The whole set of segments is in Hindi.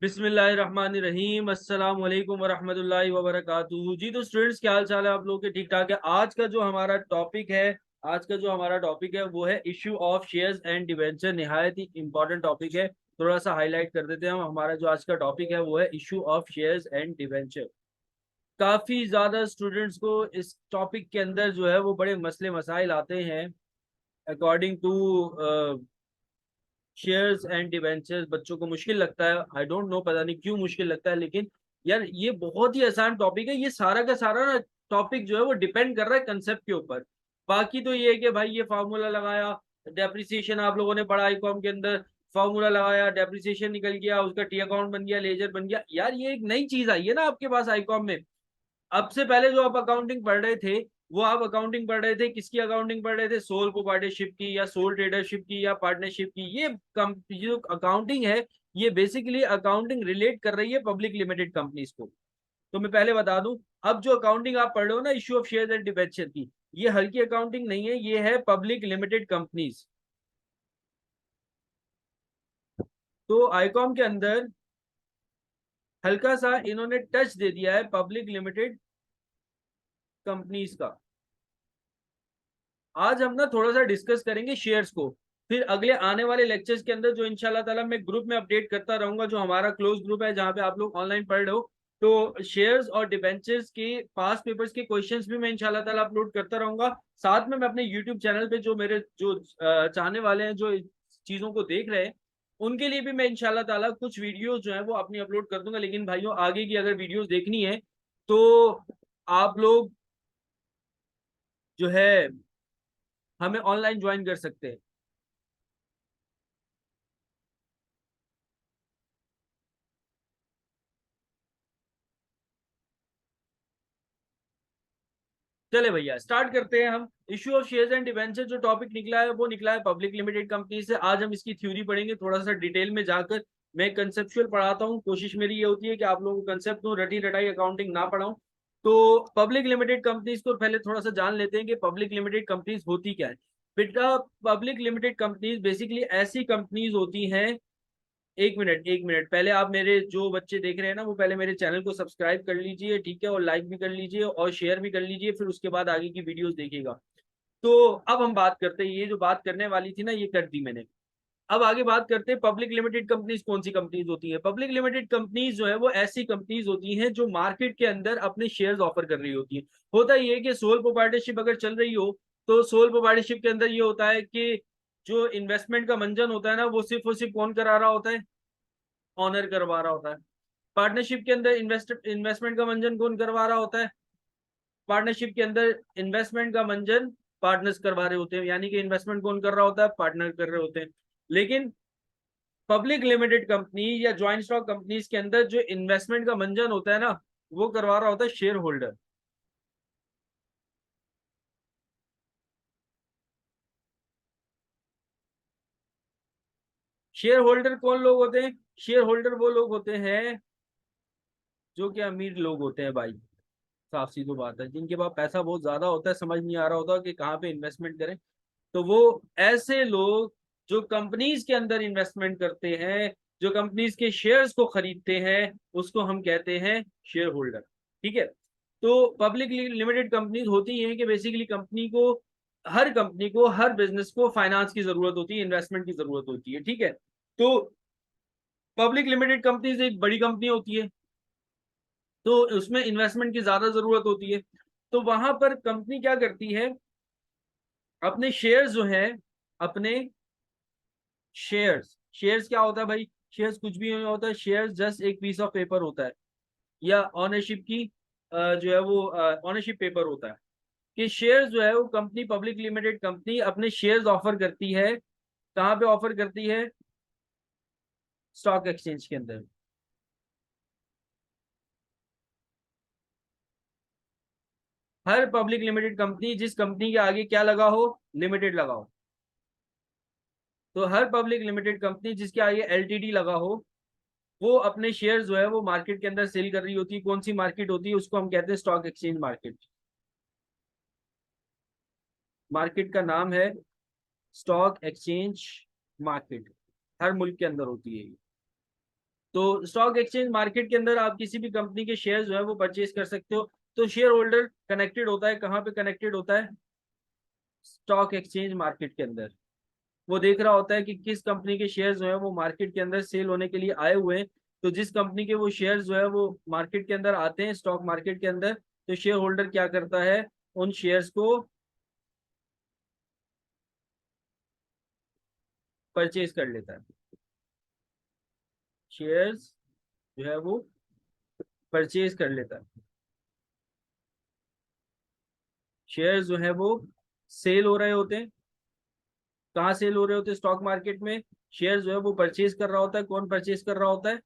बिस्मिल्लाहिर्रहमानिर्रहीम अस्सलाम वालेकुम वरहमतुल्लाहि वबरकातुहू। जी तो स्टूडेंट्स, क्या हाल चाल है आप लोगों के? ठीक ठाक है। आज का जो हमारा टॉपिक है वो है issue of shares and debenture. निहायत ही इंपॉर्टेंट टॉपिक है। थोड़ा सा हाईलाइट कर देते हैं हम। हमारा जो आज का टॉपिक है वो है issue of shares and debenture. काफी ज्यादा स्टूडेंट्स को इस टॉपिक के अंदर जो है वो बड़े मसले मसाइल आते हैं। According to shares and debentures बच्चों को मुश्किल लगता है। आई डोंट नो, पता नहीं क्यों मुश्किल लगता है, लेकिन यार ये बहुत ही आसान टॉपिक है। ये सारा का सारा ना टॉपिक जो है वो डिपेंड कर रहा है कंसेप्ट के ऊपर। बाकी तो ये है कि भाई ये फार्मूला लगाया, डेप्रिसिएशन आप लोगों ने पढ़ा आईकॉम के अंदर। फार्मूला लगाया, डेप्रिसिएशन निकल गया, उसका टी अकाउंट बन गया, लेजर बन गया। यार ये एक नई चीज आई है ना आपके पास आईकॉम में। अब से पहले जो आप अकाउंटिंग पढ़ रहे थे, वो आप अकाउंटिंग पढ़ रहे थे, किसकी अकाउंटिंग पढ़ रहे थे? सोल प्रोप्राइटरशिप की या सोल ट्रेडरशिप की या पार्टनरशिप की। ये जो अकाउंटिंग है, ये बेसिकली अकाउंटिंग रिलेट कर रही है पब्लिक लिमिटेड कंपनीज को। तो मैं पहले बता दूं, अब जो अकाउंटिंग आप पढ़ रहे हो ना issue of share and debenture की, ये हल्की अकाउंटिंग नहीं है, ये है पब्लिक लिमिटेड कंपनीज। तो आईकॉम के अंदर हल्का सा इन्होंने टच दे दिया है पब्लिक लिमिटेड कंपनीज का। आज हम ना थोड़ा सा डिस्कस करेंगे शेयर्स को। फिर अगले आने वाले लेक्चर्स के अंदर जो इंशाल्लाह ताला मैं ग्रुप में अपडेट करता रहूंगा, जो हमारा क्लोज ग्रुप है जहाँ पे आप लोग ऑनलाइन पढ़ रहे हो, तो शेयर्स और डिबेंचर्स के पास पेपर्स के क्वेश्चंस भी मैं इंशाल्लाह ताला अपलोड करता रहूंगा। साथ में मैं अपने यूट्यूब चैनल पे जो मेरे जो चाहने वाले हैं, जो चीजों को देख रहे हैं, उनके लिए भी मैं इंशाल्लाह ताला कुछ वीडियोस जो है वो अपनी अपलोड कर दूंगा। लेकिन भाइयों, आगे की अगर वीडियोस देखनी है तो आप लोग जो है हमें ऑनलाइन ज्वाइन कर सकते हैं। चले भैया, स्टार्ट करते हैं हम। Issue of shares and debenture जो टॉपिक निकला है वो निकला है पब्लिक लिमिटेड कंपनी से। आज हम इसकी थ्योरी पढ़ेंगे थोड़ा सा डिटेल में जाकर। मैं कंसेप्चुअल पढ़ाता हूँ, कोशिश मेरी ये होती है कि आप लोगों को कंसेप्ट दूं, रटी रटाई अकाउंटिंग ना पढ़ाऊं। तो पब्लिक लिमिटेड कंपनीज को पहले थोड़ा सा जान लेते हैं कि पब्लिक लिमिटेड कंपनीज होती क्या है। बेटा, पब्लिक लिमिटेड कंपनीज बेसिकली ऐसी कंपनीज होती हैं। एक मिनट एक मिनट, पहले आप मेरे जो बच्चे देख रहे हैं ना, वो पहले मेरे चैनल को सब्सक्राइब कर लीजिए, ठीक है, और लाइक भी कर लीजिए और शेयर भी कर लीजिए, फिर उसके बाद आगे की वीडियोस देखिएगा। तो अब हम बात करते हैं, ये जो बात करने वाली थी ना ये कर दी मैंने। अब आगे बात करते हैं पब्लिक लिमिटेड कंपनीज कौन सी कंपनीज होती है। पब्लिक लिमिटेड कंपनीज जो है वो ऐसी कंपनीज होती हैं जो मार्केट के अंदर अपने शेयर्स ऑफर कर रही होती है। होता ये है कि सोल प्रोप्राइटरशिप अगर चल रही हो, तो सोल प्रोप्राइटरशिप के अंदर ये होता है कि जो इन्वेस्टमेंट का मंजन होता है ना, वो सिर्फ और सिर्फ कौन करा रहा होता है? ऑनर करवा रहा होता है। पार्टनरशिप के अंदर इन्वेस्टमेंट का मंजन कौन करवा रहा होता है? पार्टनरशिप के अंदर इन्वेस्टमेंट का मंजन पार्टनर्स करवा रहे होते हैं, यानी कि इन्वेस्टमेंट कौन कर रहा होता है? पार्टनर कर रहे होते हैं। लेकिन पब्लिक लिमिटेड कंपनी या ज्वाइंट स्टॉक कंपनीज के अंदर जो इन्वेस्टमेंट का मंजन होता है ना, वो करवा रहा होता है शेयर होल्डर। शेयर होल्डर कौन लोग होते हैं? शेयर होल्डर वो लोग होते हैं जो कि अमीर लोग होते हैं भाई। साफ सी तो बात है, जिनके पास पैसा बहुत ज्यादा होता है, समझ नहीं आ रहा होता कि कहाँ पे इन्वेस्टमेंट करें। तो वो ऐसे लोग जो कंपनीज के अंदर इन्वेस्टमेंट करते हैं, जो कंपनीज के शेयर्स को खरीदते हैं, उसको हम कहते हैं शेयर होल्डर। ठीक है। तो पब्लिक लिमिटेड कंपनीज होती हैं कि बेसिकली कंपनी को हर बिजनेस को फाइनेंस की जरूरत होती है, इन्वेस्टमेंट की जरूरत होती है। ठीक है। तो पब्लिक लिमिटेड कंपनीज एक बड़ी कंपनी होती है, तो उसमें इन्वेस्टमेंट की ज्यादा जरूरत होती है। तो वहां पर कंपनी क्या करती है? अपने शेयर्स जो है, अपने शेयर्स शेयर्स क्या होता है भाई? शेयर्स कुछ भी नहीं होता है। शेयर्स जस्ट एक पीस ऑफ पेपर होता है, या ऑनरशिप की जो है वो ऑनरशिप पेपर होता है। कि शेयर्स जो है वो कंपनी, पब्लिक लिमिटेड कंपनी अपने शेयर्स ऑफर करती है। कहाँ पे ऑफर करती है? स्टॉक एक्सचेंज के अंदर। हर पब्लिक लिमिटेड कंपनी, जिस कंपनी के आगे क्या लगा हो? लिमिटेड लगा हो। तो हर पब्लिक लिमिटेड कंपनी जिसके आगे एलटीडी लगा हो, वो अपने शेयर जो है वो मार्केट के अंदर सेल कर रही होती है। कौन सी मार्केट होती है? उसको हम कहते हैं स्टॉक एक्सचेंज मार्केट। मार्केट का नाम है स्टॉक एक्सचेंज मार्केट। हर मुल्क के अंदर होती है ये। तो स्टॉक एक्सचेंज मार्केट के अंदर आप किसी भी कंपनी के शेयर जो है वो परचेज कर सकते हो। तो शेयर होल्डर कनेक्टेड होता है, कहाँ पे कनेक्टेड होता है? स्टॉक एक्सचेंज मार्केट के अंदर। वो देख रहा होता है कि किस कंपनी के शेयर जो है वो मार्केट के अंदर सेल होने के लिए आए हुए हैं। तो जिस कंपनी के वो शेयर जो है वो मार्केट के अंदर आते हैं, स्टॉक मार्केट के अंदर, तो शेयर होल्डर क्या करता है, उन शेयर्स को परचेज कर लेता है। शेयर्स जो है वो परचेज कर लेता है। शेयर्स जो है वो सेल हो रहे होते हैं। कहाँ सेल हो रहे होते हैं? स्टॉक मार्केट में। शेयर जो है वो परचेज कर रहा होता है। कौन परचेज कर रहा होता है?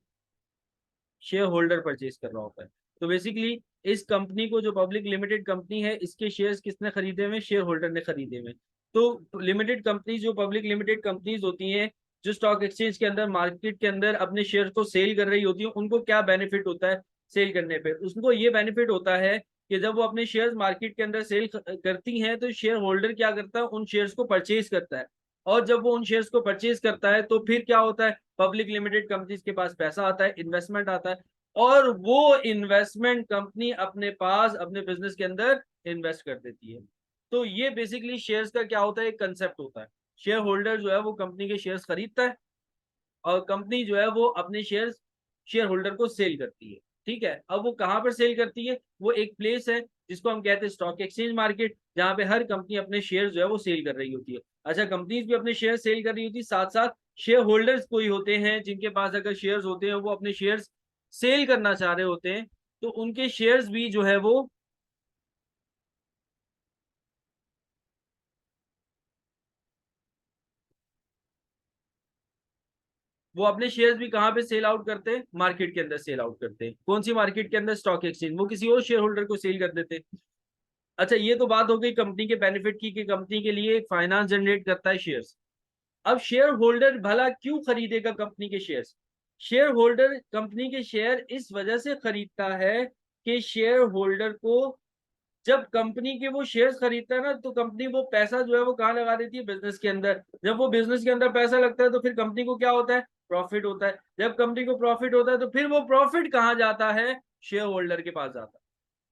शेयर होल्डर परचेज कर रहा होता है। तो बेसिकली इस कंपनी को, जो पब्लिक लिमिटेड कंपनी है, इसके शेयर्स किसने खरीदे हुए? शेयर होल्डर ने खरीदे हुए। तो लिमिटेड कंपनी, जो पब्लिक लिमिटेड कंपनीज होती हैं, जो स्टॉक एक्सचेंज के अंदर, मार्केट के अंदर अपने शेयर को सेल कर रही होती है, उनको क्या बेनिफिट होता है सेल करने पे? उनको ये बेनिफिट होता है कि जब वो अपने शेयर्स मार्केट के अंदर सेल करती हैं, तो शेयर होल्डर क्या करता है, उन शेयर्स को परचेज करता है। और जब वो उन शेयर्स को परचेज करता है, तो फिर क्या होता है, पब्लिक लिमिटेड कंपनीज के पास पैसा आता है, इन्वेस्टमेंट आता है, और वो इन्वेस्टमेंट कंपनी अपने पास, अपने बिजनेस के अंदर इन्वेस्ट कर देती है। तो ये बेसिकली शेयर्स का क्या होता है, एक कंसेप्ट होता है। शेयर होल्डर जो है वो कंपनी के शेयर्स खरीदता है, और कंपनी जो है वो अपने शेयर्स शेयर होल्डर को सेल करती है। ठीक है, अब वो कहाँ पर सेल करती है? वो एक प्लेस है जिसको हम कहते हैं स्टॉक एक्सचेंज मार्केट, जहाँ पे हर कंपनी अपने शेयर जो है वो सेल कर रही होती है। अच्छा, कंपनीज भी अपने शेयर सेल कर रही होती है, साथ साथ शेयर होल्डर्स कोई होते हैं जिनके पास अगर शेयर्स होते हैं, वो अपने शेयर्स सेल करना चाह रहे होते हैं, तो उनके शेयर्स भी जो है वो अपने शेयर्स भी कहाँ पे सेल आउट करते हैं? मार्केट के अंदर सेल आउट करते हैं। कौन सी मार्केट के अंदर? Stock exchange. वो किसी और शेयर होल्डर को सेल कर देते हैं। अच्छा, ये तो बात हो गई कंपनी के बेनिफिट की, कि कंपनी के लिए एक फाइनेंस जनरेट करता है शेयर्स। अब शेयर होल्डर भला क्यों खरीदेगा कंपनी के शेयर्स? शेयर होल्डर कंपनी के शेयर इस वजह से खरीदता है कि शेयर होल्डर को, जब कंपनी के वो शेयर्स खरीदता है ना, तो कंपनी वो पैसा जो है वो कहाँ लगा देती है? बिजनेस के अंदर। जब वो बिजनेस के अंदर पैसा लगता है, तो फिर कंपनी को क्या होता है? प्रॉफिट होता है। जब कंपनी को प्रॉफिट होता है, तो फिर वो प्रॉफिट कहाँ जाता है? शेयर होल्डर के पास जाता है।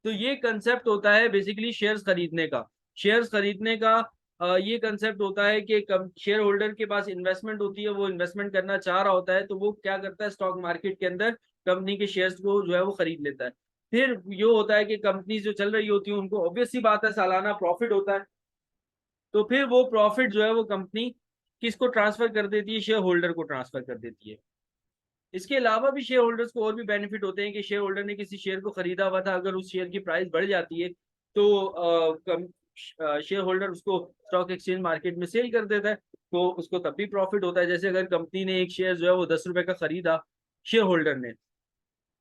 तो ये कंसेप्ट होता है बेसिकली शेयर्स खरीदने का। शेयर्स खरीदने का ये कंसेप्ट होता है कि शेयर होल्डर के पास इन्वेस्टमेंट होती है, वो इन्वेस्टमेंट करना चाह रहा होता है, तो वो क्या करता है, स्टॉक मार्केट के अंदर कंपनी के शेयर्स को जो है वो खरीद लेता है। फिर ये होता है कि कंपनी जो चल रही होती है, उनको ऑब्वियस सी बात है, सालाना प्रॉफिट होता है। तो फिर वो प्रॉफिट जो है वो कंपनी किसको ट्रांसफर कर देती है? शेयर होल्डर को ट्रांसफर कर देती है। इसके अलावा भी शेयर होल्डर्स को और भी बेनिफिट होते हैं, कि शेयर होल्डर ने किसी शेयर को खरीदा हुआ था, अगर उस शेयर की प्राइस बढ़ जाती है, तो शेयर होल्डर उसको स्टॉक एक्सचेंज मार्केट में सेल कर देता है, तो उसको तब भी प्रॉफिट होता है। जैसे अगर कंपनी ने एक शेयर जो है वो 10 रुपए का खरीदा, शेयर होल्डर ने,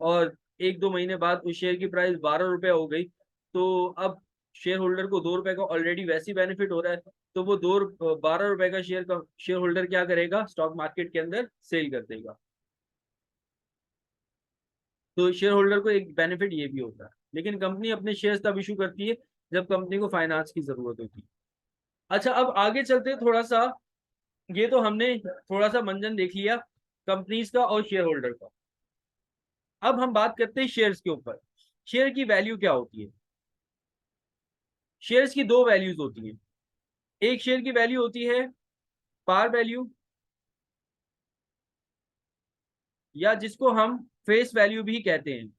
और 1-2 महीने बाद उस शेयर की प्राइस 12 रुपए हो गई, तो अब शेयर होल्डर को 2 रुपए का ऑलरेडी वैसी बेनिफिट हो रहा है, तो वो 12 रुपए का शेयर का शेयर होल्डर क्या करेगा? स्टॉक मार्केट के अंदर सेल कर देगा। तो शेयर होल्डर को एक बेनिफिट ये भी होता है। लेकिन कंपनी अपने शेयर्स तब इशू करती है जब कंपनी को फाइनेंस की जरूरत होती है। अच्छा, अब आगे चलते हैं थोड़ा सा। ये तो हमने थोड़ा सा मंजन देख लिया कंपनीज का और शेयर होल्डर का। अब हम बात करते हैं शेयर्स के ऊपर। शेयर की वैल्यू क्या होती है? शेयर्स की दो वैल्यूज होती हैं। एक शेयर की वैल्यू होती है पार वैल्यू, या जिसको हम फेस वैल्यू भी कहते हैं,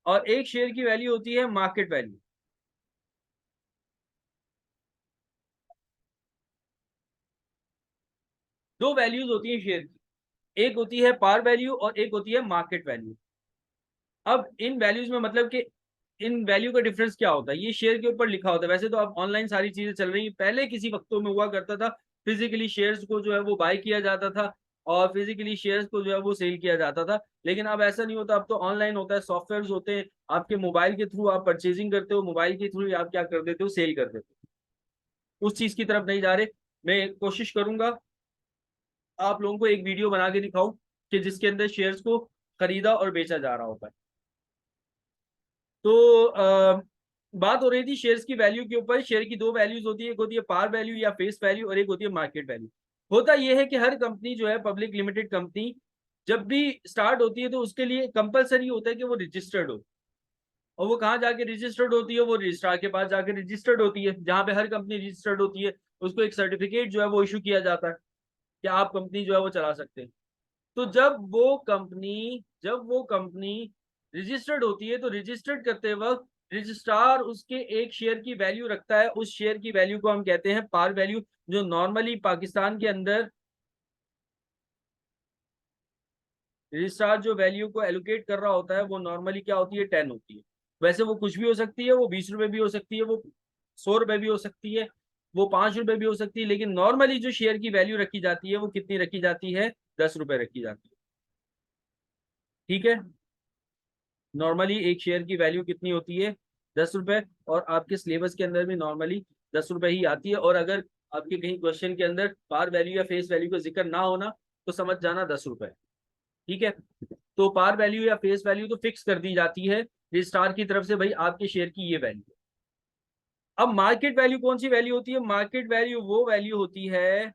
और एक शेयर की वैल्यू होती है मार्केट वैल्यू। दो वैल्यूज होती है शेयर की, एक होती है पार वैल्यू और एक होती है मार्केट वैल्यू। अब इन वैल्यूज में मतलब कि इन वैल्यू का डिफरेंस क्या होता है, ये शेयर के ऊपर लिखा होता है। वैसे तो अब ऑनलाइन सारी चीजें चल रही हैं, पहले किसी वक्तों में हुआ करता था, फिजिकली शेयर्स को जो है वो बाय किया जाता था, और फिजिकली शेयर्स को जो है वो सेल किया जाता था। लेकिन अब ऐसा नहीं होता, अब तो ऑनलाइन होता है, सॉफ्टवेयर होते हैं, आपके मोबाइल के थ्रू आप परचेजिंग करते हो, मोबाइल के थ्रू आप क्या कर देते हो, सेल कर देते हो। उस चीज की तरफ नहीं जा रहे। मैं कोशिश करूंगा आप लोगों को एक वीडियो बना के दिखाऊं कि जिसके अंदर शेयर्स को खरीदा और बेचा जा रहा होता है। तो बात हो रही थी शेयर्स की वैल्यू के ऊपर। शेयर की दो वैल्यूज होती है, एक होती है पार वैल्यू या फेस वैल्यू, और एक होती है मार्केट वैल्यू। होता यह है कि हर कंपनी जो है, पब्लिक लिमिटेड कंपनी जब भी स्टार्ट होती है तो उसके लिए कंपलसरी होता है कि वो रजिस्टर्ड हो। और वो कहाँ जाके रजिस्टर्ड होती है? वो रजिस्ट्रार के पास जाके रजिस्टर्ड होती है। जहाँ पे हर कंपनी रजिस्टर्ड होती है उसको एक सर्टिफिकेट जो है वो इशू किया जाता है कि आप कंपनी जो है वो चला सकते हैं। तो जब वो कंपनी रजिस्टर्ड होती है तो रजिस्टर्ड करते वक्त रजिस्ट्रार उसके एक शेयर की वैल्यू रखता है। उस शेयर की वैल्यू को हम कहते हैं पार वैल्यू। जो नॉर्मली पाकिस्तान के अंदर रजिस्ट्रार जो वैल्यू को एलोकेट कर रहा होता है वो नॉर्मली क्या होती है? 10 होती है। वैसे वो कुछ भी हो सकती है, वो 20 रुपए भी हो सकती है, वो 100 रुपए भी हो सकती है, वो 5 रुपए भी हो सकती है, लेकिन नॉर्मली जो शेयर की वैल्यू रखी जाती है वो कितनी रखी जाती है? 10 रुपए रखी जाती है। ठीक है, नॉर्मली एक शेयर की वैल्यू कितनी होती है? 10 रुपए। और आपके सिलेबस के अंदर भी नॉर्मली 10 रुपए ही आती है। और अगर आपके कहीं क्वेश्चन के अंदर पार वैल्यू या फेस वैल्यू का जिक्र ना होना तो समझ जाना 10 रुपए। ठीक है, तो पार वैल्यू या फेस वैल्यू तो फिक्स कर दी जाती है रजिस्ट्रार की तरफ से, भाई आपके शेयर की ये वैल्यू। अब मार्केट वैल्यू कौन सी वैल्यू होती है? मार्केट वैल्यू वो वैल्यू होती है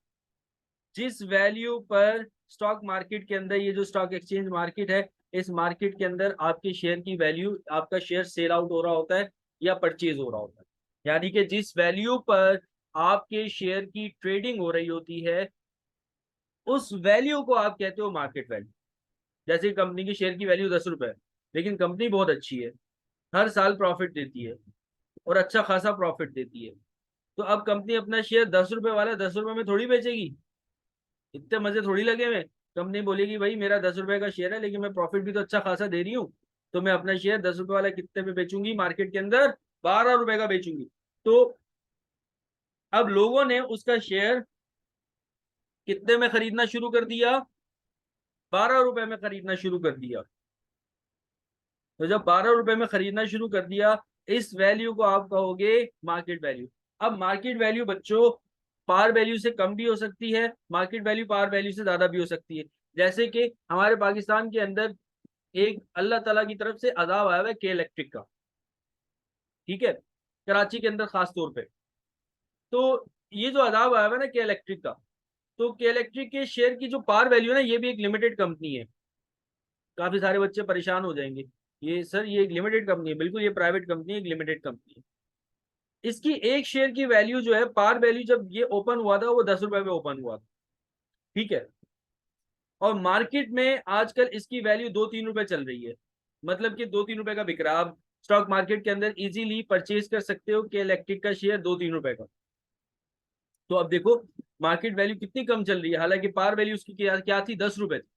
जिस वैल्यू पर स्टॉक मार्केट के अंदर, ये जो स्टॉक एक्सचेंज मार्केट है, इस मार्केट के अंदर आपके शेयर की वैल्यू, आपका शेयर सेल आउट हो रहा होता है या परचेज हो रहा होता है। यानी कि जिस वैल्यू पर आपके शेयर की ट्रेडिंग हो रही होती है उस वैल्यू को आप कहते हो मार्केट वैल्यू। जैसे कंपनी की शेयर की वैल्यू 10 रुपए है, लेकिन कंपनी बहुत अच्छी है, हर साल प्रॉफिट देती है और अच्छा खासा प्रॉफिट देती है। तो अब कंपनी अपना शेयर 10 रुपए वाला 10 रुपए में थोड़ी बेचेगी, इतने मजे थोड़ी लगे हुए। कंपनी बोलेगी भाई मेरा 10 रुपए का शेयर है लेकिन मैं प्रॉफिट भी तो अच्छा खासा दे रही हूँ, तो मैं अपना शेयर 10 रुपए वाला कितने में बेचूंगी? मार्केट के अंदर 12 रुपए का बेचूंगी। तो अब लोगों ने उसका शेयर कितने में खरीदना शुरू कर दिया? 12 रुपए में खरीदना शुरू कर दिया। तो जब 12 रुपए में खरीदना शुरू कर दिया, इस वैल्यू को आप कहोगे मार्केट वैल्यू। अब मार्केट वैल्यू बच्चों पार वैल्यू से कम भी हो सकती है, मार्केट वैल्यू पार वैल्यू से ज्यादा भी हो सकती है। जैसे कि हमारे पाकिस्तान के अंदर एक अल्लाह ताला की तरफ से अजाब आया हुआ है के इलेक्ट्रिक का। ठीक है, कराची के अंदर खास तौर पे। तो ये जो अजाब आया हुआ है ना के इलेक्ट्रिक का, तो के इलेक्ट्रिक के शेयर की जो पार वैल्यू है ना, ये भी एक लिमिटेड कंपनी है। काफी सारे बच्चे परेशान हो जाएंगे, ये सर ये एक लिमिटेड कंपनी है। बिल्कुल, ये प्राइवेट कंपनी है, एक लिमिटेड कंपनी है। इसकी एक शेयर की वैल्यू जो है, पार वैल्यू, जब ये ओपन हुआ था वो 10 रुपए में ओपन हुआ था। ठीक है, और मार्केट में आजकल इसकी वैल्यू 2-3 रुपए चल रही है, मतलब कि 2-3 रुपए का बिक रहा है। आप स्टॉक मार्केट के अंदर इजीली परचेज कर सकते हो कि इलेक्ट्रिक का शेयर 2-3 रुपए का। तो अब देखो मार्केट वैल्यू कितनी कम चल रही है, हालांकि पार वैल्यू उसकी क्या थी? 10 रुपए थी,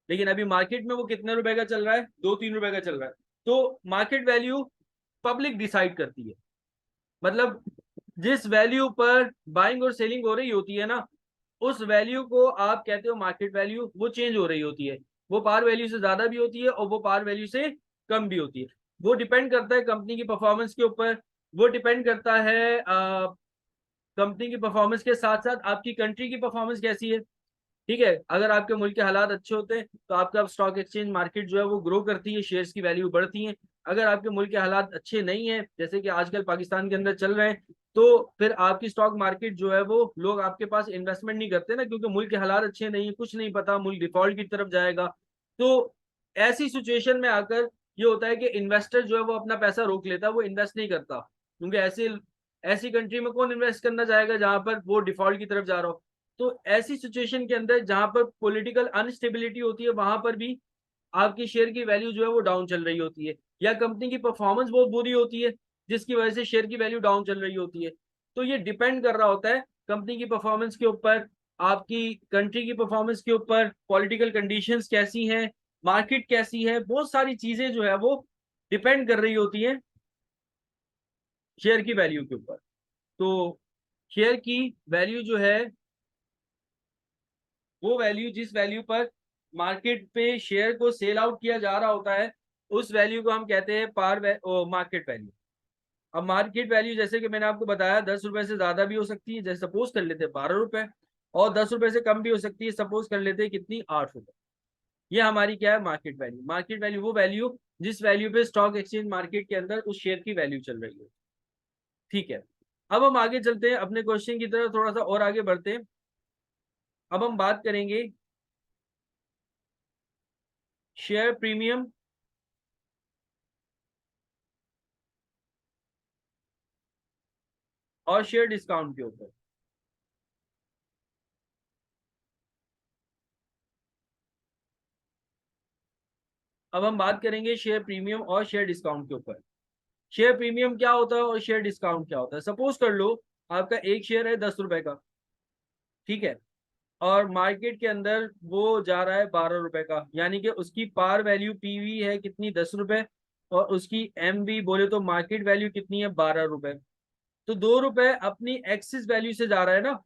लेकिन अभी मार्केट में वो कितने रुपए का चल रहा है? 2-3 रुपए का चल रहा है। तो मार्केट वैल्यू पब्लिक डिसाइड करती है, मतलब जिस वैल्यू पर बाइंग और सेलिंग हो रही होती है ना, उस वैल्यू को आप कहते हो मार्केट वैल्यू। वो चेंज हो रही होती है, वो पार वैल्यू से ज्यादा भी होती है और वो पार वैल्यू से कम भी होती है। वो डिपेंड करता है कंपनी की परफॉर्मेंस के ऊपर, वो डिपेंड करता है कंपनी की परफॉर्मेंस के साथ साथ आपकी कंट्री की परफॉर्मेंस कैसी है। ठीक है, अगर आपके मुल्क के हालात अच्छे होते हैं तो आपका स्टॉक एक्सचेंज मार्केट जो है वो ग्रो करती है, शेयर्स की वैल्यू बढ़ती है। अगर आपके मुल्क के हालात अच्छे नहीं है, जैसे कि आजकल पाकिस्तान के अंदर चल रहे हैं, तो फिर आपकी स्टॉक मार्केट जो है वो लोग आपके पास इन्वेस्टमेंट नहीं करते ना, क्योंकि मुल्क के हालात अच्छे नहीं है, कुछ नहीं पता, मुल्क डिफॉल्ट की तरफ जाएगा। तो ऐसी सिचुएशन में आकर ये होता है कि इन्वेस्टर जो है वो अपना पैसा रोक लेता है, वो इन्वेस्ट नहीं करता, क्योंकि ऐसे ऐसी कंट्री में कौन इन्वेस्ट करना चाहेगा जहां पर वो डिफॉल्ट की तरफ जा रहा हो। तो ऐसी सिचुएशन के अंदर जहां पर पॉलिटिकल अनस्टेबिलिटी होती है, वहां पर भी आपकी शेयर की वैल्यू जो है वो डाउन चल रही होती है, या कंपनी की परफॉर्मेंस बहुत बुरी होती है जिसकी वजह से शेयर की वैल्यू डाउन चल रही होती है। तो ये डिपेंड कर रहा होता है कंपनी की परफॉर्मेंस के ऊपर, आपकी कंट्री की परफॉर्मेंस के ऊपर, पॉलिटिकल कंडीशंस कैसी हैं, मार्केट कैसी है, बहुत सारी चीजें जो है वो डिपेंड कर रही होती है शेयर की वैल्यू के ऊपर। तो शेयर की वैल्यू जो है, वो वैल्यू जिस वैल्यू पर मार्केट पे शेयर को सेल आउट किया जा रहा होता है, उस वैल्यू को हम कहते हैं मार्केट वैल्यू। अब मार्केट वैल्यू जैसे कि मैंने आपको बताया 10 रुपए से ज्यादा भी हो सकती है, जैसे सपोज कर लेते हैं 12 रुपए, और 10 रुपए से कम भी हो सकती है, सपोज कर लेते हैं कितनी? 8 रुपए। ये हमारी क्या है? Market value. मार्केट वैल्यू वो वैल्यू जिस वैल्यू पे स्टॉक एक्सचेंज मार्केट के अंदर उस शेयर की वैल्यू चल रही है। ठीक है, अब हम आगे चलते हैं अपने क्वेश्चन की तरफ, थोड़ा सा और आगे बढ़ते हैं। अब हम बात करेंगे शेयर प्रीमियम और शेयर डिस्काउंट के ऊपर। अब हम बात करेंगे शेयर प्रीमियम और शेयर डिस्काउंट के ऊपर। शेयर प्रीमियम क्या होता है और शेयर डिस्काउंट क्या होता है। सपोज कर लो आपका एक शेयर है 10 रुपए का, ठीक है, और मार्केट के अंदर वो जा रहा है 12 रुपए का, यानी कि उसकी पार वैल्यू पीवी है कितनी, 10 रुपए, और उसकी एम बी बोले तो मार्केट वैल्यू कितनी है, 12 रुपए। तो 2 रुपए अपनी एक्सिस वैल्यू से जा रहा है ना,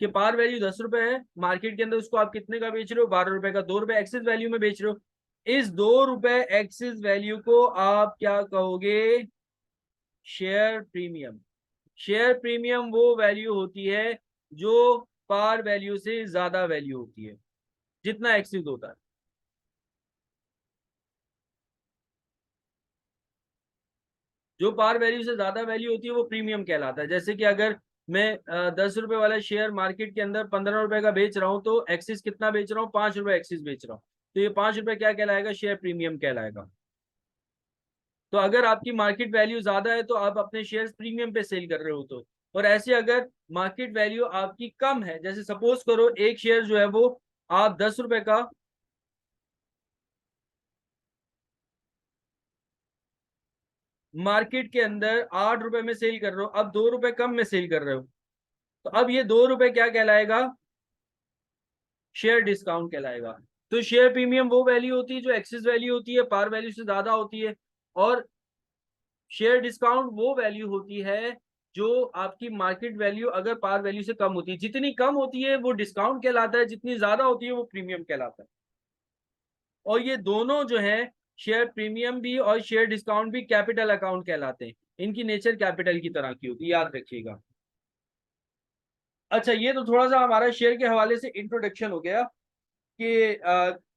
कि पार वैल्यू 10 रुपए है, मार्केट के अंदर उसको आप कितने का बेच रहे हो, 12 रुपए का, 2 रुपए एक्सिस वैल्यू में बेच रहे हो। इस 2 रुपए एक्सिस वैल्यू को आप क्या कहोगे, शेयर प्रीमियम। शेयर प्रीमियम वो वैल्यू होती है जो पार वैल्यू से ज्यादा वैल्यू होती है, जितना एक्सिस होता है। जो पार वैल्यू से ज्यादा वैल्यू होती है वो प्रीमियम कहलाता है। जैसे कि अगर मैं 10 रुपए वाला शेयर मार्केट के अंदर 15 रुपए का बेच रहा हूँ, तो एक्सिस कितना बेच रहा हूँ, 5 रुपए एक्सिस बेच रहा हूँ, तो ये 5 रुपए क्या कहलाएगा, शेयर प्रीमियम कहलाएगा। तो अगर आपकी मार्केट वैल्यू ज्यादा है तो आप अपने शेयर प्रीमियम पे सेल कर रहे हो, तो और ऐसे अगर मार्केट वैल्यू आपकी कम है, जैसे सपोज करो एक शेयर जो है वो आप 10 रुपए का मार्केट के अंदर 8 रुपए में सेल कर रहे हो, अब 2 रुपए कम में सेल कर रहे हो, तो अब ये 2 रुपए क्या कहलाएगा, शेयर डिस्काउंट कहलाएगा। तो शेयर प्रीमियम वो वैल्यू होती है जो एक्सिस वैल्यू होती है, पार वैल्यू से ज्यादा होती है, और शेयर डिस्काउंट वो वैल्यू होती है जो आपकी मार्केट वैल्यू अगर पार वैल्यू से कम होती है। जितनी कम होती है वो डिस्काउंट कहलाता है, जितनी ज्यादा होती है वो प्रीमियम कहलाता है। और ये दोनों जो है, शेयर प्रीमियम भी और शेयर डिस्काउंट भी कैपिटल अकाउंट कहलाते हैं। इनकी नेचर कैपिटल की तरह की होती है, याद रखिएगा। अच्छा, ये तो थोड़ा सा हमारा शेयर के हवाले से इंट्रोडक्शन हो गया कि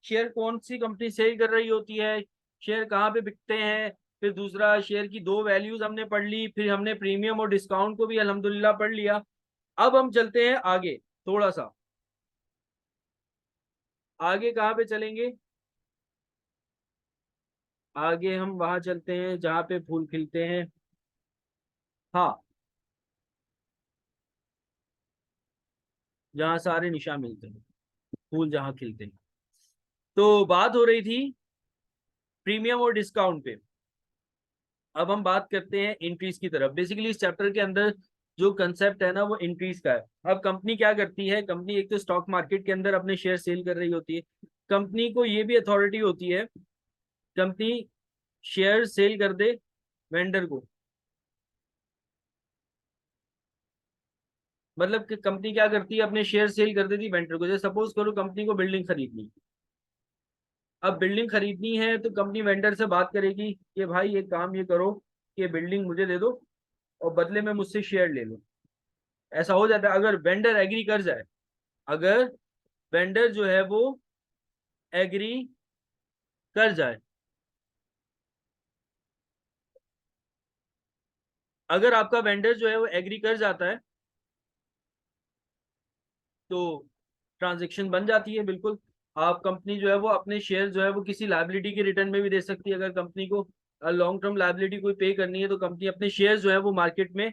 शेयर कौन सी कंपनी सेल कर रही होती है, शेयर कहाँ पे बिकते हैं, फिर दूसरा शेयर की दो वैल्यूज हमने पढ़ ली, फिर हमने प्रीमियम और डिस्काउंट को भी अल्हम्दुलिल्लाह पढ़ लिया। अब हम चलते हैं आगे थोड़ा सा। आगे कहाँ पे चलेंगे, आगे हम वहां चलते हैं जहाँ पे फूल खिलते हैं। हाँ, जहाँ सारे निशा मिलते हैं, फूल जहाँ खिलते हैं। तो बात हो रही थी प्रीमियम और डिस्काउंट पे। अब हम बात करते हैं इंक्रीज की तरफ। बेसिकली इस चैप्टर के अंदर जो कंसेप्ट है ना वो इंक्रीज का है। अब कंपनी क्या करती है, कंपनी एक तो स्टॉक मार्केट के अंदर अपने शेयर सेल कर रही होती है। कंपनी को ये भी अथॉरिटी होती है, कंपनी शेयर सेल कर दे वेंडर को। मतलब कि कंपनी क्या करती है, अपने शेयर सेल कर देती वेंडर को। जैसे सपोज करो कंपनी को बिल्डिंग खरीदनी, अब बिल्डिंग खरीदनी है तो कंपनी वेंडर से बात करेगी कि भाई एक काम ये करो कि बिल्डिंग मुझे दे दो और बदले में मुझसे शेयर ले लो। ऐसा हो जाता है अगर वेंडर एग्री कर जाए। अगर वेंडर जो है वो एग्री कर जाए, अगर आपका वेंडर जो है वो एग्री कर जाता है तो ट्रांजेक्शन बन जाती है बिल्कुल। आप कंपनी जो है वो अपने शेयर जो है वो किसी लायबिलिटी के रिटर्न में भी दे सकती है। अगर कंपनी को लॉन्ग टर्म लायबिलिटी कोई पे करनी है तो कंपनी अपने शेयर जो है वो मार्केट में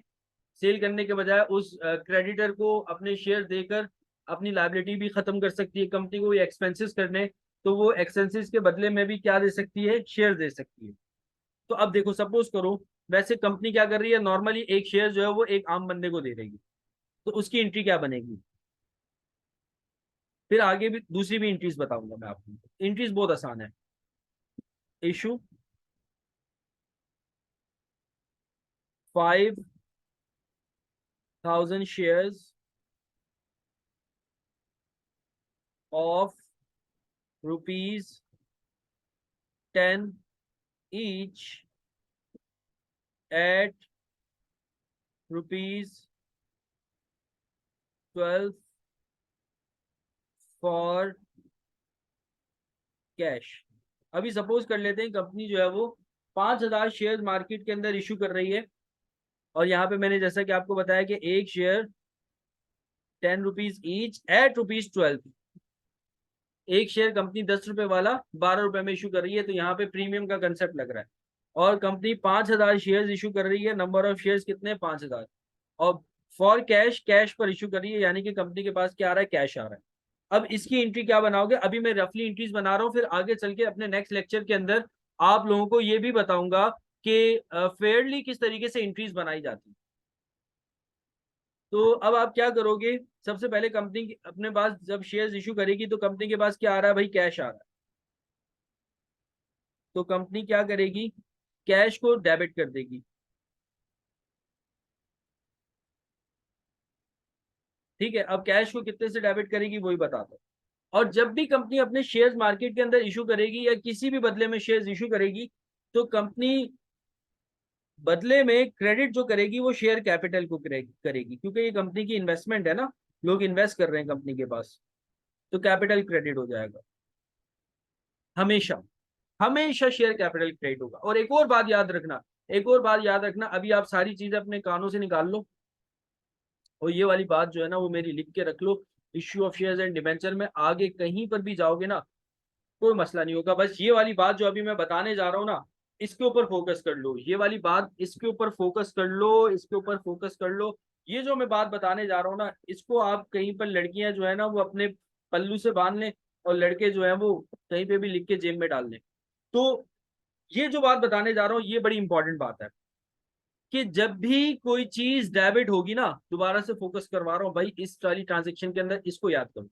सेल करने के बजाय उस क्रेडिटर को अपने शेयर देकर अपनी लायबिलिटी भी खत्म कर सकती है। कंपनी को ये एक्सपेंसेस करने, तो वो एक्सपेंसेस के बदले में भी क्या दे सकती है, शेयर दे सकती है। तो अब देखो सपोज करो, वैसे कंपनी क्या कर रही है, नॉर्मली एक शेयर जो है वो एक आम बंदे को दे रही है, तो उसकी एंट्री क्या बनेगी। फिर आगे भी दूसरी भी एंट्रीज बताऊंगा मैं आपको, एंट्रीज बहुत आसान है। Issue 5,000 shares of ₹10 each at ₹12 for cash. अभी सपोज कर लेते हैं कंपनी जो है वो 5,000 शेयर मार्केट के अंदर इशू कर रही है, और यहाँ पे मैंने जैसा कि आपको बताया कि एक शेयर 10 रुपीज ईच एट ₹12। एक शेयर कंपनी 10 रुपए वाला 12 रुपए में इशू कर रही है, तो यहाँ पे प्रीमियम का कंसेप्ट लग रहा है। और कंपनी 5,000 शेयर इशू कर रही है, नंबर ऑफ शेयर्स कितने, 5,000। और फॉर कैश, कैश पर इशू कर रही है, यानी कि कंपनी के पास क्या आ रहा है, कैश आ रहा है। अब इसकी एंट्री क्या बनाओगे, अभी मैं रफली एंट्रीज बना रहा हूँ, फिर आगे चल के अपने नेक्स्ट लेक्चर के अंदर आप लोगों को ये भी बताऊंगा कि फेयरली किस तरीके से एंट्रीज बनाई जाती है। तो अब आप क्या करोगे, सबसे पहले कंपनी अपने पास जब शेयर्स इशू करेगी तो कंपनी के पास क्या आ रहा है भाई, कैश आ रहा है। तो कंपनी क्या करेगी, कैश को डेबिट कर देगी। ठीक है, अब कैश को कितने से डेबिट करेगी वही बताता हूँ। और जब भी कंपनी अपने शेयर्स मार्केट के अंदर इशू करेगी या किसी भी बदले में शेयर्स इशू करेगी, तो कंपनी बदले में क्रेडिट जो करेगी वो शेयर कैपिटल को करेगी, क्योंकि ये कंपनी की इन्वेस्टमेंट है ना, लोग इन्वेस्ट कर रहे हैं कंपनी के पास, तो कैपिटल क्रेडिट हो जाएगा। हमेशा, हमेशा शेयर कैपिटल क्रेडिट होगा। और एक और बात याद रखना, एक और बात याद रखना, अभी आप सारी चीजें अपने कानों से निकाल लो, और ये वाली बात जो है ना वो मेरी लिख के रख लो। Issue of shares and debenture में आगे कहीं पर भी जाओगे ना, कोई मसला नहीं होगा। बस ये वाली बात जो अभी मैं बताने जा रहा हूँ ना, इसके ऊपर फोकस कर लो। ये वाली बात, इसके ऊपर फोकस कर लो, इसके ऊपर फोकस कर लो। ये जो मैं बात बताने जा रहा हूँ ना, इसको आप कहीं पर, लड़कियां जो है ना वो अपने पल्लू से बांध लें, और लड़के जो है वो कहीं पे भी लिख के जेब में डाल लें। तो ये जो बात बताने जा रहा हूँ ये बड़ी इंपॉर्टेंट बात है, कि जब भी कोई चीज डेबिट होगी ना, दोबारा से फोकस करवा रहा हूँ भाई इस वाली ट्रांजेक्शन के अंदर, इसको याद करो।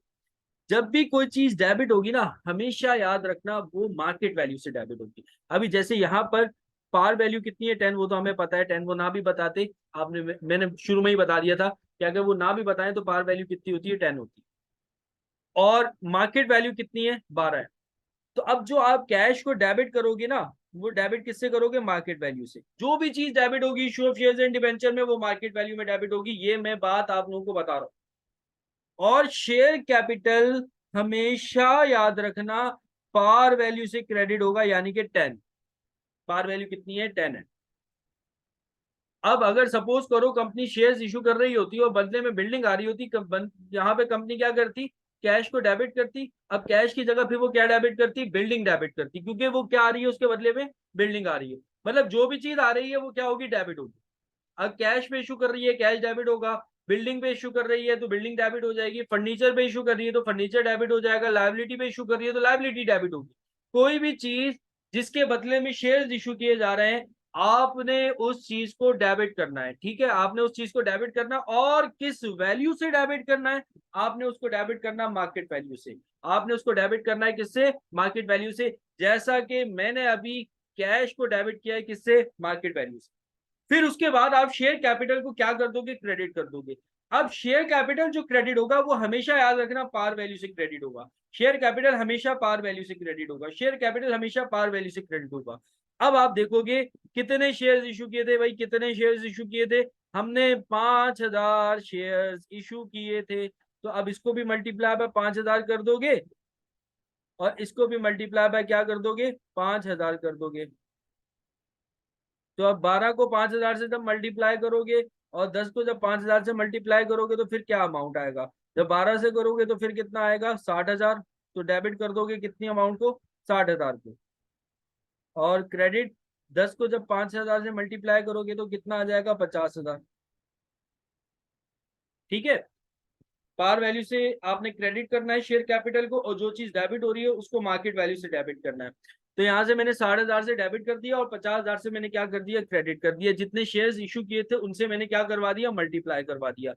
जब भी कोई चीज डेबिट होगी ना, हमेशा याद रखना वो मार्केट वैल्यू से डेबिट होगी। अभी जैसे यहाँ पर पार वैल्यू कितनी है, 10, वो तो हमें पता है, 10 वो ना भी बताते, आपने, मैंने शुरू में ही बता दिया था कि अगर वो ना भी बताएं तो पार वैल्यू कितनी होती है, 10 होती है। और मार्केट वैल्यू कितनी है, 12 है। तो अब जो आप कैश को डेबिट करोगे ना, वो डेबिट किससे करोगे, मार्केट वैल्यू से। जो भी चीज डेबिट होगी issue of shares and debenture में, वो मार्केट वैल्यू में डेबिट होगी, ये मैं बात आप लोगों को बता रहा हूं। और शेयर कैपिटल हमेशा याद रखना पार वैल्यू से क्रेडिट होगा, यानी कि 10। पार वैल्यू कितनी है, 10 है। अब अगर सपोज करो कंपनी शेयर्स इशू कर रही होती और बदले में बिल्डिंग आ रही होती, यहाँ पे कंपनी क्या करती, कैश को डेबिट करती। अब कैश की जगह फिर वो क्या डेबिट करती, बिल्डिंग डेबिट करती, क्योंकि वो क्या आ रही है उसके बदले में, बिल्डिंग आ रही है। मतलब जो भी चीज आ रही है वो क्या होगी, डेबिट होगी। अब कैश पे इशू कर रही है, कैश डेबिट होगा। बिल्डिंग पे इशू कर रही है तो बिल्डिंग डेबिट हो जाएगी। फर्नीचर पे इशू कर रही है तो फर्नीचर डेबिट हो जाएगा। लाइबिलिटी पे इशू कर रही है तो लाइबिलिटी डेबिट होगी। कोई भी चीज जिसके बदले में शेयर्स इशू किए जा रहे हैं, आपने उस चीज को डेबिट करना है। ठीक है, आपने उस चीज को डेबिट करना, और किस वैल्यू से डेबिट करना है, आपने उसको डेबिट करना मार्केट वैल्यू से। आपने उसको डेबिट करना है किससे, मार्केट वैल्यू से। जैसा कि मैंने अभी कैश को डेबिट किया है किससे, मार्केट वैल्यू से। फिर उसके बाद आप शेयर कैपिटल को क्या कर दोगे, क्रेडिट कर दोगे। अब शेयर कैपिटल जो क्रेडिट होगा वो हमेशा याद रखना पार वैल्यू से क्रेडिट होगा। शेयर कैपिटल हमेशा पार वैल्यू से क्रेडिट होगा। शेयर कैपिटल हमेशा पार वैल्यू से क्रेडिट होगा। अब आप देखोगे कितने शेयर्स इशू किए थे भाई, कितने शेयर्स इशू किए थे, हमने 5,000 शेयर्स इशू किए थे। तो अब इसको भी मल्टीप्लाई बाय 5,000 कर दोगे, और इसको भी मल्टीप्लाई बाय क्या कर दोगे, 5,000 कर दोगे। तो अब 12 को 5,000 से जब मल्टीप्लाई करोगे, और 10 को जब 5,000 से मल्टीप्लाई करोगे, तो फिर क्या अमाउंट आएगा। जब 12 से करोगे तो फिर कितना आएगा, 60,000। तो डेबिट कर दोगे कितनी अमाउंट को, 60,000 को। और क्रेडिट, 10 को जब 5,000 से मल्टीप्लाई करोगे तो कितना आ जाएगा, 50,000। ठीक है, पार वैल्यू से आपने क्रेडिट करना है शेयर कैपिटल को, और जो चीज डेबिट हो रही है उसको मार्केट वैल्यू से डेबिट करना है। तो यहां से मैंने 60,000 से डेबिट कर दिया, और 50,000 से मैंने क्या कर दिया, क्रेडिट कर दिया। जितने शेयर्स इशू किए थे उनसे मैंने क्या करवा दिया, मल्टीप्लाई करवा दिया।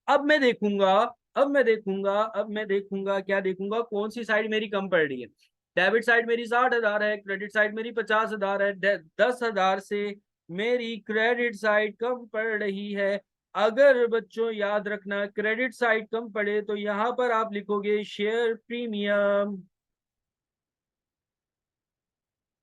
अब मैं देखूंगा, अब मैं देखूंगा क्या देखूंगा, कौन सी साइड मेरी कम पड़ रही है। डेबिट साइड मेरी 60,000 है, क्रेडिट साइड मेरी 50,000 है। 10,000 से मेरी क्रेडिट साइड कम पड़ रही है। अगर बच्चों याद रखना, क्रेडिट साइड कम पड़े तो यहां पर आप लिखोगे शेयर प्रीमियम,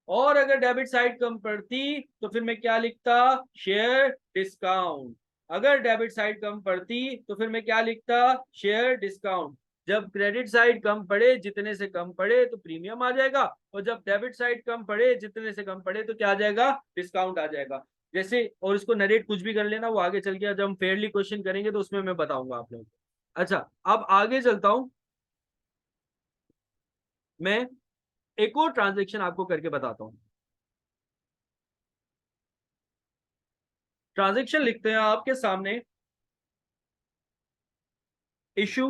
और अगर डेबिट साइड कम पड़ती तो फिर मैं क्या लिखता, शेयर डिस्काउंट। अगर डेबिट साइड कम पड़ती तो फिर मैं क्या लिखता, शेयर डिस्काउंट। जब क्रेडिट साइड कम पड़े, जितने से कम पड़े तो प्रीमियम आ जाएगा, और जब डेबिट साइड कम पड़े, जितने से कम पड़े तो क्या आ जाएगा, डिस्काउंट आ जाएगा। जैसे, और इसको नरेट कुछ भी कर लेना, वो आगे चल के जब हम फेयरली क्वेश्चन करेंगे तो उसमें मैं बताऊंगा आप लोगों को। अच्छा, अब आगे चलता हूं, मैं एक और ट्रांजेक्शन आपको करके बताता हूं। ट्रांजेक्शन लिखते हैं आपके सामने, issue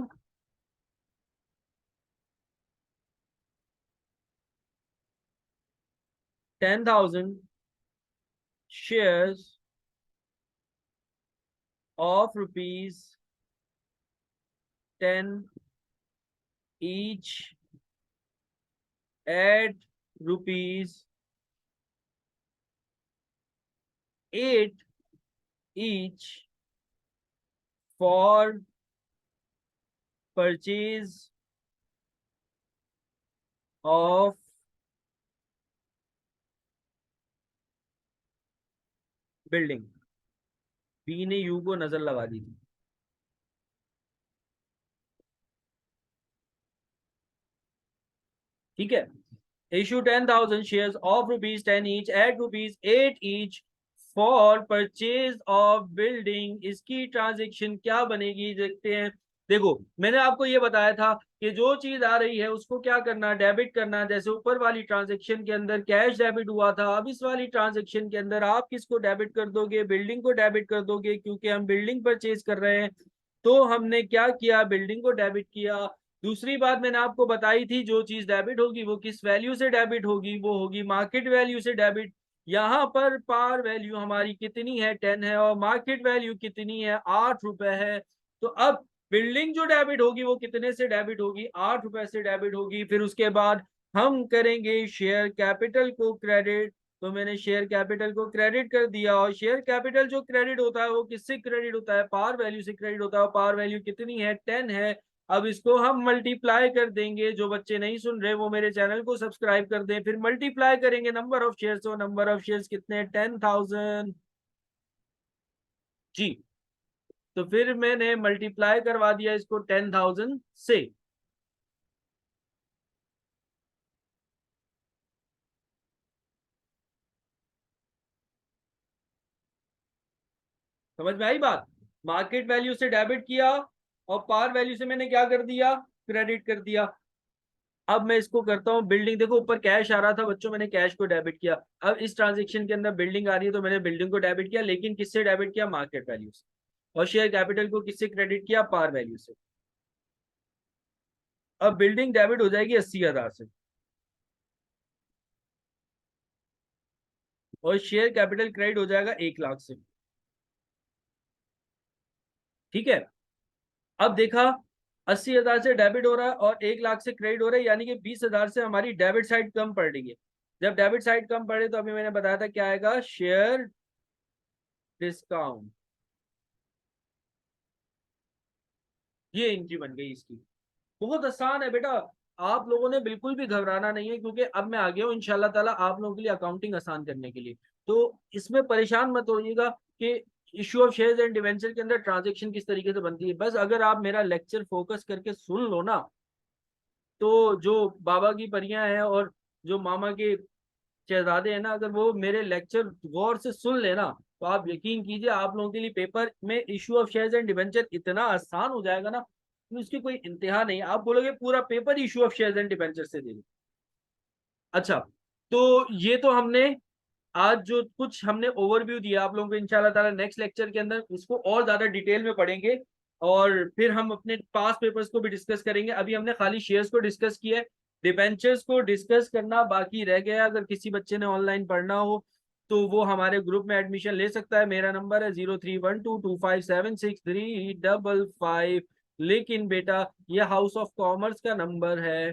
10,000 shares of rupees 10 each at rupees 8 each for purchase of building। B ने यू को नजर लगा दी थी। ठीक है, issue 10,000 shares of rupees 10 each at rupees 8 each for purchase of building. इसकी ट्रांजेक्शन क्या बनेगी देखते हैं। देखो, मैंने आपको ये बताया था कि जो चीज आ रही है उसको क्या करना, डेबिट करना। जैसे ऊपर वाली ट्रांजेक्शन के अंदर कैश डेबिट हुआ था, अब इस वाली ट्रांजेक्शन के अंदर आप किसको डेबिट कर दोगे, बिल्डिंग को डेबिट कर दोगे, क्योंकि हम बिल्डिंग परचेज कर रहे हैं। तो हमने क्या किया, बिल्डिंग को डेबिट किया। दूसरी बात मैंने आपको बताई थी, जो चीज डेबिट होगी वो किस वैल्यू से डेबिट होगी, वो होगी मार्केट वैल्यू से डेबिट। यहाँ पर पार वैल्यू हमारी कितनी है, 10 है, और मार्केट वैल्यू कितनी है, 8 रुपए है। तो अब बिल्डिंग जो डेबिट होगी वो कितने से डेबिट होगी, 8 रुपए से डेबिट होगी। फिर उसके बाद हम करेंगे शेयर कैपिटल को क्रेडिट। तो मैंने शेयर कैपिटल को क्रेडिट कर दिया, और शेयर कैपिटल जो क्रेडिट होता है वो किससे क्रेडिट होता है, पार वैल्यू से क्रेडिट होता है, और पार वैल्यू कितनी है, 10 है। अब इसको हम मल्टीप्लाई कर देंगे। जो बच्चे नहीं सुन रहे वो मेरे चैनल को सब्सक्राइब कर दें। फिर मल्टीप्लाई करेंगे नंबर ऑफ शेयर्स, और नंबर ऑफ शेयर्स कितने, 10,000 जी। तो फिर मैंने मल्टीप्लाई करवा दिया इसको 10,000 से। समझ में आई बात। मार्केट वैल्यू से डेबिट किया, और पार वैल्यू से मैंने क्या कर दिया, क्रेडिट कर दिया। अब मैं इसको करता हूँ बिल्डिंग। देखो ऊपर कैश आ रहा था बच्चों, मैंने कैश को डेबिट किया। अब इस ट्रांजेक्शन के अंदर बिल्डिंग आ रही है, तो मैंने बिल्डिंग को डेबिट किया, लेकिन किससे डेबिट किया, मार्केट वैल्यू से। और शेयर कैपिटल को किससे क्रेडिट किया, पार वैल्यू से। अब बिल्डिंग डेबिट हो जाएगी 80,000 से, और शेयर कैपिटल क्रेडिट हो जाएगा 1 लाख से। ठीक है, अब देखा 80,000 से डेबिट हो रहा है और 1 लाख से क्रेडिट हो रहा है, यानी कि 20,000 से हमारी डेबिट साइड कम पड़ रही है। जब डेबिट साइड कम पड़े तो अभी मैंने बताया था क्या आएगा, शेयर डिस्काउंट। ये एंट्री बन गई इसकी। बहुत आसान है बेटा, आप लोगों ने बिल्कुल भी घबराना नहीं है, क्योंकि अब मैं आ गया हूँ इंशाल्लाह ताला आप लोगों के लिए अकाउंटिंग आसान करने के लिए। तो इसमें परेशान मत होइएगा कि issue of shares and debenture के अंदर ट्रांजेक्शन किस तरीके से बनती है। बस अगर आप मेरा लेक्चर फोकस करके सुन लो ना, तो जो बाबा की परियां हैं और जो मामा के शहजादे हैं ना, अगर वो मेरे लेक्चर गौर से सुन लेना, तो आप यकीन कीजिए आप लोगों के लिए पेपर में issue of shares and debenture इतना आसान हो जाएगा ना कि उसकी कोई इंतहा नहीं। आप बोलोगे पूरा paper issue of shares and debenture से दे दो। अच्छा, तो ये तो हमने आज जो कुछ हमने ओवरव्यू दिया आप लोगों को, इंशाल्लाह ताला नेक्स्ट लेक्चर के अंदर उसको और ज्यादा डिटेल में पढ़ेंगे, और फिर हम अपने पास पेपर्स को भी डिस्कस करेंगे। अभी हमने खाली शेयर्स को डिस्कस किया है, डिबेंचर्स को डिस्कस करना बाकी रह गया। अगर किसी बच्चे ने ऑनलाइन पढ़ना हो तो वो हमारे ग्रुप में एडमिशन ले सकता है। मेरा नंबर है 031225763555। लेकिन बेटा ये हाउस ऑफ कॉमर्स का नंबर है,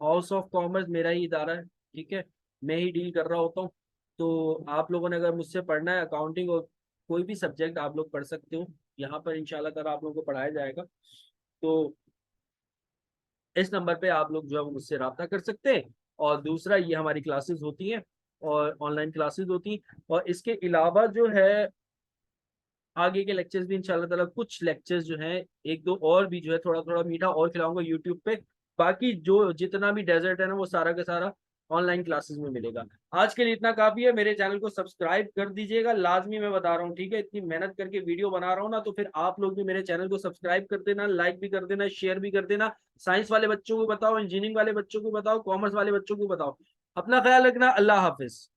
हाउस ऑफ कॉमर्स मेरा ही इदारा है, ठीक है, मैं ही डील कर रहा होता हूँ। तो आप लोगों ने अगर मुझसे पढ़ना है अकाउंटिंग और कोई भी सब्जेक्ट आप लोग पढ़ सकते हो, यहाँ पर इंशाल्लाह ताला आप लोगों को पढ़ाया जाएगा। तो इस नंबर पे आप लोग जो है वो मुझसे रब्ता कर सकते हैं। और दूसरा, ये हमारी क्लासेस होती हैं और ऑनलाइन क्लासेस होती हैं, और इसके अलावा जो है आगे के लेक्चर्स भी इंशाल्लाह ताला, कुछ लेक्चर्स जो हैं एक दो और भी जो है थोड़ा थोड़ा मीठा और खिलाऊंगा यूट्यूब पे। बाकी जो जितना भी डेजर्ट है ना वो सारा का सारा ऑनलाइन क्लासेस में मिलेगा। आज के लिए इतना काफी है। मेरे चैनल को सब्सक्राइब कर दीजिएगा लाजमी, मैं बता रहा हूँ, ठीक है। इतनी मेहनत करके वीडियो बना रहा हूँ ना, तो फिर आप लोग भी मेरे चैनल को सब्सक्राइब कर देना, लाइक भी कर देना, शेयर भी कर देना। साइंस वाले बच्चों को बताओ, इंजीनियरिंग वाले बच्चों को बताओ, कॉमर्स वाले बच्चों को बताओ। अपना ख्याल रखना। अल्लाह हाफिज।